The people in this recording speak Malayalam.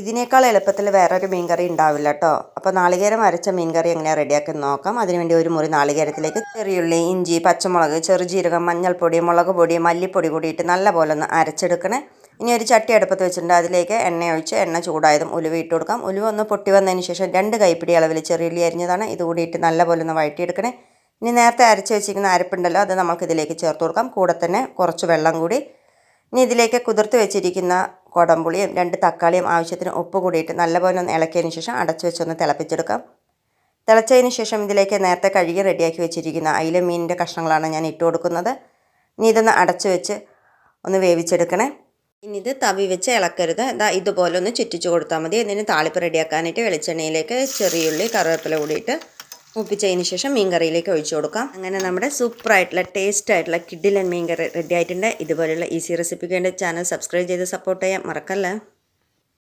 ഇതിനേക്കാൾ എളുപ്പത്തിൽ വേറൊരു മീൻകറി ഉണ്ടാവില്ല കേട്ടോ. അപ്പോൾ നാളികേരം അരച്ച മീൻകറി എങ്ങനെയാണ് റെഡിയാക്കി നോക്കാം. അതിനുവേണ്ടി ഒരു മുറി നാളികേരത്തിലേക്ക് ചെറിയുള്ളി, ഇഞ്ചി, പച്ചമുളക്, ചെറുജീരകം, മഞ്ഞൾപ്പൊടി, മുളക് പൊടി, മല്ലിപ്പൊടി കൂടിയിട്ട് നല്ലപോലെ ഒന്ന് അരച്ചെടുക്കണേ. ഇനി ഒരു ചട്ടി അടുപ്പത്ത് വെച്ചിട്ടുണ്ട്. അതിലേക്ക് എണ്ണ ഒഴിച്ച് എണ്ണ ചൂടായതും ഉലുവ ഇട്ട് കൊടുക്കാം. ഉലുവ ഒന്ന് പൊട്ടി വന്നതിന് ശേഷം 2 കൈപ്പിടി അളവിൽ ചെറിയുള്ളി അരിഞ്ഞതാണ്. ഇത് കൂടിയിട്ട് നല്ലപോലെ ഒന്ന് വഴറ്റിയെടുക്കണേ. ഇനി നേരത്തെ അരച്ച് വെച്ചിരിക്കുന്ന അരപ്പുണ്ടല്ലോ, അത് നമുക്കിതിലേക്ക് ചേർത്ത് കൊടുക്കാം. കൂടെ തന്നെ കുറച്ച് വെള്ളം കൂടി. ഇനി ഇതിലേക്ക് കുതിർത്ത് വെച്ചിരിക്കുന്ന കുടംപുളിയും 2 തക്കാളിയും ആവശ്യത്തിന് ഉപ്പ് കൂടിയിട്ട് നല്ലപോലെ ഒന്ന് ഇളക്കിയതിന് ശേഷം അടച്ചു വെച്ചൊന്ന് തിളപ്പിച്ചെടുക്കാം. തിളച്ചതിന് ശേഷം ഇതിലേക്ക് നേരത്തെ കഴുകി റെഡിയാക്കി വെച്ചിരിക്കുന്ന അയില മീനിൻ്റെ കഷ്ണങ്ങളാണ് ഞാൻ ഇട്ട് കൊടുക്കുന്നത്. ഇനി ഇതൊന്ന് അടച്ചു വെച്ച് ഒന്ന് വേവിച്ചെടുക്കണേ. ഇനി ഇത് തവി വെച്ച് ഇളക്കരുത്. ഇതുപോലെ ഒന്ന് ചുറ്റിച്ച് കൊടുത്താൽ മതി. എന്നിട്ട് താളിപ്പ് റെഡിയാക്കാനായിട്ട് വെളിച്ചെണ്ണയിലേക്ക് ചെറിയുള്ളി, കറിവേപ്പില കൂടിയിട്ട് മൂപ്പിച്ചതിന് ശേഷം മീൻകറിയിലേക്ക് ഒഴിച്ചു കൊടുക്കാം. അങ്ങനെ നമ്മുടെ സൂപ്പറായിട്ടുള്ള ടേസ്റ്റായിട്ടുള്ള കിഡിലൻ മീൻകറി റെഡി ആയിട്ടുണ്ട്. ഇതുപോലെയുള്ള ഈസി റെസിപ്പിക്ക് വേണ്ടി ചാനൽ സബ്സ്ക്രൈബ് ചെയ്ത് സപ്പോർട്ട് ചെയ്യാൻ മറക്കല്ലേ.